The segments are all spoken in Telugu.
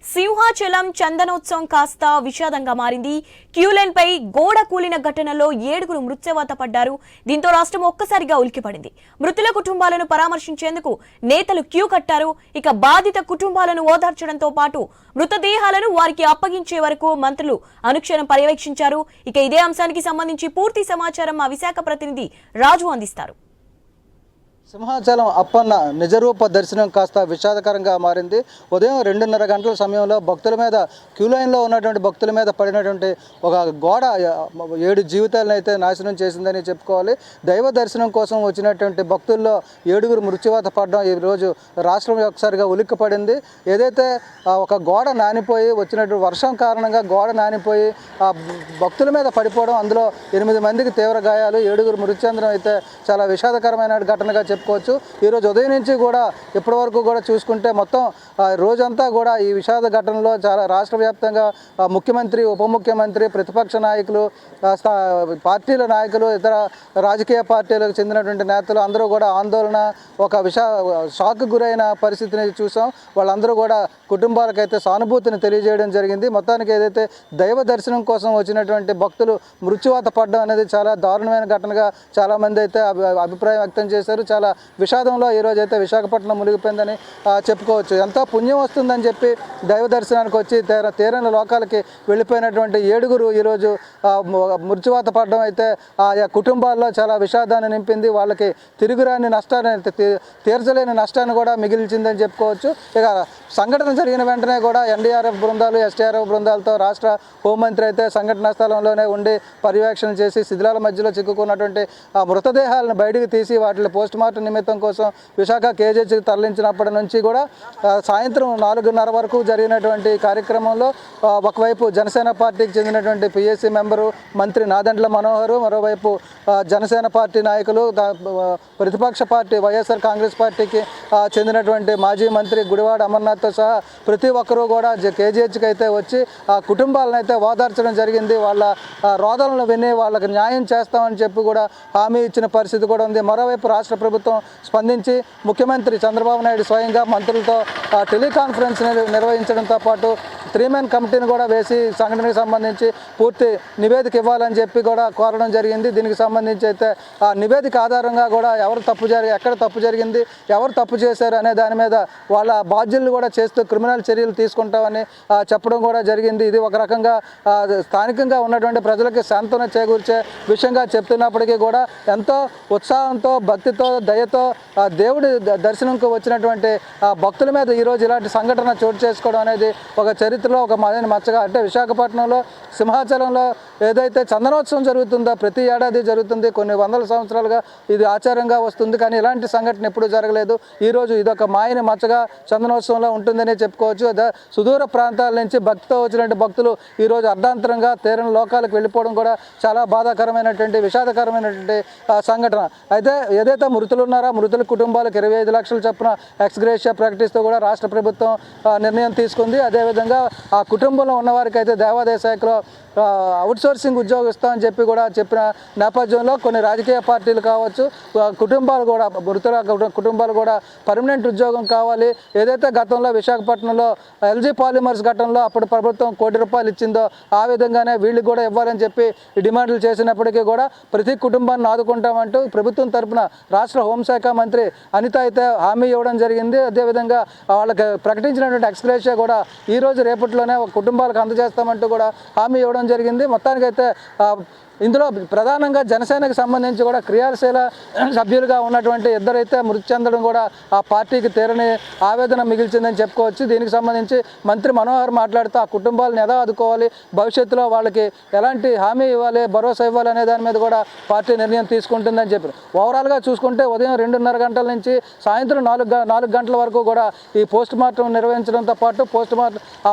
సింహాచలం చందనోత్సవం కాస్త విషాదంగా మారింది. క్యూలైన్ పై గోడ కూలిన ఘటనలో 7గురు మృత్యువాత పడ్డారు. దీంతో రాష్ట్రం ఒక్కసారిగా ఉలిక్కిపడింది. మృతుల కుటుంబాలను పరామర్శించేందుకు నేతలు క్యూ కట్టారు. ఇక బాధిత కుటుంబాలను ఓదార్చడంతో పాటు మృతదేహాలను వారికి అప్పగించే వరకు మంత్రులు అనుక్షణం పర్యవేక్షించారు. ఇక ఇదే అంశానికి సంబంధించి పూర్తి సమాచారం మా విశాఖ ప్రతినిధి రాజు అందిస్తారు. సింహాచలం అప్పన్న నిజరూప దర్శనం కాస్త విషాదకరంగా మారింది. ఉదయం 2:30 గంటల సమయంలో భక్తుల మీద క్యూలైన్లో ఉన్నటువంటి భక్తుల మీద పడినటువంటి ఒక గోడ 7 జీవితాలను అయితే నాశనం చేసిందని చెప్పుకోవాలి. దైవ దర్శనం కోసం వచ్చినటువంటి భక్తుల్లో 7గురు మృత్యువాత పడడం ఈరోజు రాష్ట్రం ఒకసారిగా ఉలిక్కిపడింది. ఏదైతే ఒక గోడ నానిపోయి వచ్చినటువంటి వర్షం కారణంగా గోడ నానిపోయి భక్తుల మీద పడిపోవడం, అందులో 8 మందికి తీవ్ర గాయాలు, 7గురు మృతి చెందడం అయితే చాలా విషాదకరమైన ఘటనగా చెప్పుకోవచ్చు. ఈరోజు ఉదయం నుంచి కూడా ఇప్పటి వరకు కూడా చూసుకుంటే మొత్తం రోజంతా కూడా ఈ విషాద ఘటనలో చాలా రాష్ట్ర వ్యాప్తంగా ముఖ్యమంత్రి, ఉప ముఖ్యమంత్రి, ప్రతిపక్ష నాయకులు, పార్టీల నాయకులు, ఇతర రాజకీయ పార్టీలకు చెందినటువంటి నేతలు అందరూ కూడా ఆందోళన, ఒక షాక్ గురైన పరిస్థితిని చూసాం. వాళ్ళందరూ కూడా కుటుంబాలకైతే సానుభూతిని తెలియజేయడం జరిగింది. మొత్తానికి ఏదైతే దైవ దర్శనం కోసం వచ్చినటువంటి భక్తులు మృత్యువాత పడడం అనేది చాలా దారుణమైన ఘటనగా చాలామంది అయితే అభిప్రాయం వ్యక్తం చేశారు. చాలా విషాదంలో ఈరోజు అయితే విశాఖపట్నం మునిగిపోయిందని చెప్పుకోవచ్చు. ఎంతో పుణ్యం వస్తుందని చెప్పి దైవ దర్శనానికి వచ్చి తీరని లోకాలకి వెళ్ళిపోయినటువంటి 7గురు ఈరోజు మృత్యువాత పడడం అయితే ఆ కుటుంబాల్లో చాలా విషాదాన్ని నింపింది. వాళ్ళకి తిరుగురాని నష్టాన్ని, తీర్చలేని నష్టాన్ని కూడా మిగిల్చిందని చెప్పుకోవచ్చు. ఇక సంఘటన జరిగిన వెంటనే కూడా ఎన్డీఆర్ఎఫ్ బృందాలు, ఎస్టీఆర్ఎఫ్ బృందాలతో రాష్ట్ర హోంమంత్రి అయితే సంఘటనా స్థలంలోనే ఉండి పర్యవేక్షణ చేసి శిథిలాల మధ్యలో చిక్కుకున్నటువంటి ఆ మృతదేహాలను బయటకు తీసి వాటిని పోస్ట్ మార్టం నిమిత్తం కోసం విశాఖ కేజీహెచ్కి తరలించినప్పటి నుంచి కూడా సాయంత్రం 4:30 వరకు జరిగినటువంటి కార్యక్రమంలో ఒకవైపు జనసేన పార్టీకి చెందినటువంటి పిఎస్సి మెంబరు మంత్రి నాదెండ్ల మనోహర్, మరోవైపు జనసేన పార్టీ నాయకులు, ప్రతిపక్ష పార్టీ వైఎస్ఆర్ కాంగ్రెస్ పార్టీకి చెందినటువంటి మాజీ మంత్రి గుడివాడ అమర్నాథ్తో సహా ప్రతి ఒక్కరూ కూడా కేజీహెచ్కి అయితే వచ్చి ఆ కుటుంబాలను అయితే ఓదార్చడం జరిగింది. వాళ్ళ రోదనలు విని వాళ్ళకి న్యాయం చేస్తామని చెప్పి కూడా హామీ ఇచ్చిన పరిస్థితి కూడా ఉంది. మరోవైపు రాష్ట్ర ప్రభుత్వం స్పందించి ముఖ్యమంత్రి చంద్రబాబు నాయుడు స్వయంగా మంత్రులతో టెలికాన్ఫరెన్స్ నిర్వహించడంతో పాటు 3-man కమిటీని కూడా వేసి సంఘటనకు సంబంధించి పూర్తి నివేదిక ఇవ్వాలని చెప్పి కూడా కోరడం జరిగింది. దీనికి సంబంధించి అయితే ఆ నివేదిక ఆధారంగా కూడా ఎక్కడ తప్పు జరిగింది, ఎవరు తప్పు చేశారు అనే దాని మీద వాళ్ళ బాధ్యులను కూడా చేస్తూ క్రిమినల్ చర్యలు తీసుకుంటామని చెప్పడం కూడా జరిగింది. ఇది ఒక రకంగా స్థానికంగా ఉన్నటువంటి ప్రజలకి శాంతన చేకూర్చే విషయంగా చెప్తున్నప్పటికీ కూడా ఎంతో ఉత్సాహంతో, భక్తితో, దయతో దేవుడి దర్శనంకు వచ్చినటువంటి భక్తుల మీద ఈరోజు ఇలాంటి సంఘటన చోటు చేసుకోవడం అనేది ఒక చరిత్రలో ఒక మచ్చగా, అంటే విశాఖపట్నంలో సింహాచలంలో ఏదైతే చందనోత్సవం జరుగుతుందో ప్రతి ఏడాది జరుగుతుంది, కొన్ని వందల సంవత్సరాలుగా ఇది ఆచారంగా వస్తుంది. కానీ ఇలాంటి సంఘటన ఎప్పుడూ జరగలేదు. ఈరోజు ఇదొక మాయని మచ్చగా చందనోత్సవంలో ఉంటుందని చెప్పుకోవచ్చు. సుదూర ప్రాంతాల నుంచి భక్తితో వచ్చినటువంటి భక్తులు ఈరోజు అర్ధాంతరంగా తీరని లోకాలకు వెళ్ళిపోవడం కూడా చాలా బాధాకరమైనటువంటి, విషాదకరమైనటువంటి సంఘటన. అయితే ఏదైతే మృతులు ఉన్నారో మృతుల కుటుంబాలకు 25 లక్షల చొప్పున ఎక్స్గ్రేషియా ప్రకటిస్తూ కూడా రాష్ట్ర ప్రభుత్వం నిర్ణయం తీసుకుంది. అదేవిధంగా ఆ కుటుంబంలో ఉన్నవారికి అయితే దేవాదాయ శాఖలో అవుట్సోర్సింగ్ ఉద్యోగం ఇస్తామని చెప్పి కూడా చెప్పిన నేపథ్యంలో కొన్ని రాజకీయ పార్టీలు కావచ్చు, కుటుంబాలు కూడా, మృతుల కుటుంబాలు కూడా పర్మనెంట్ ఉద్యోగం కావాలి. ఏదైతే గతంలో విశాఖపట్నంలో ఎల్జీ పాలిమర్స్ ఘటనలో అప్పుడు ప్రభుత్వం ₹1 కోటి ఇచ్చిందో ఆ విధంగానే వీళ్ళకి కూడా ఇవ్వాలని చెప్పి డిమాండ్లు చేసినప్పటికీ కూడా ప్రతి కుటుంబాన్ని ఆదుకుంటామంటూ ప్రభుత్వం తరఫున రాష్ట్ర హోంశాఖ మంత్రి అనిత అయితే హామీ ఇవ్వడం జరిగింది. అదేవిధంగా వాళ్ళకి ప్రకటించినటువంటి ఎక్స్గ్రేషియా కూడా ఈరోజు రేపట్లోనే కుటుంబాలకు అందజేస్తామంటూ కూడా హామీ ఇవ్వడం జరిగింది. మొత్తానికైతే ఇందులో ప్రధానంగా జనసేనకు సంబంధించి కూడా క్రియాశీల సభ్యులుగా ఉన్నటువంటి ఇద్దరైతే మృతి చెందడం కూడా ఆ పార్టీకి తీరని ఆవేదన మిగిల్చిందని చెప్పుకోవచ్చు. దీనికి సంబంధించి మంత్రి మనోహర్ మాట్లాడుతూ ఆ కుటుంబాలను ఎలా ఆదుకోవాలి, భవిష్యత్తులో వాళ్ళకి ఎలాంటి హామీ ఇవ్వాలి, భరోసా ఇవ్వాలి అనే దాని మీద కూడా పార్టీ నిర్ణయం తీసుకుంటుందని చెప్పారు. ఓవరాల్గా చూసుకుంటే ఉదయం 2:30 గంటల నుంచి సాయంత్రం 4 గంటల వరకు కూడా ఈ పోస్ట్ మార్టం నిర్వహించడంతో పాటు పోస్ట్ మార్టం ఆ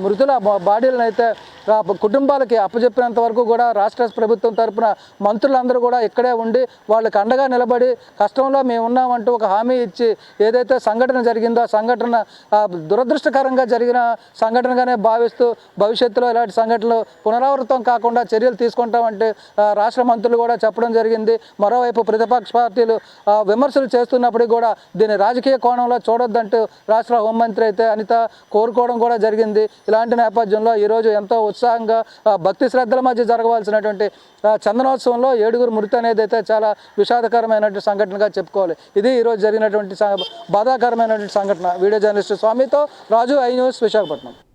మృతుల బాడీలను అయితే కుటుంబాలకి అప్పచెప్పినంత వరకు కూడా రాష్ట్ర కాంగ్రెస్ ప్రభుత్వం తరపున మంత్రులందరూ కూడా ఇక్కడే ఉండి వాళ్ళకి అండగా నిలబడి కష్టంలో మేము ఉన్నామంటూ ఒక హామీ ఇచ్చి ఏదైతే సంఘటన జరిగిందో ఆ సంఘటన దురదృష్టకరంగా జరిగిన సంఘటనగానే భావిస్తూ భవిష్యత్తులో ఇలాంటి సంఘటనలు పునరావృతం కాకుండా చర్యలు తీసుకుంటామంటే రాష్ట్ర మంత్రులు కూడా చెప్పడం జరిగింది. మరోవైపు ప్రతిపక్ష పార్టీలు విమర్శలు చేస్తున్నప్పటికీ కూడా దీన్ని రాజకీయ కోణంలో చూడొద్దంటూ రాష్ట్ర హోంమంత్రి అయితే అనిత కోరుకోవడం కూడా జరిగింది. ఇలాంటి నేపథ్యంలో ఈరోజు ఎంతో ఉత్సాహంగా భక్తి శ్రద్ధల మధ్య జరగవలసినటువంటి చందనోత్సవంలో 7 మృతి అనేది అయితే చాలా విషాదకరమైనటువంటి సంఘటనగా చెప్పుకోవాలి. ఇది ఈరోజు జరిగినటువంటి బాధాకరమైనటువంటి సంఘటన. వీడియో జర్నలిస్ట్ స్వామితో రాజు, ఐ న్యూస్, విశాఖపట్నం.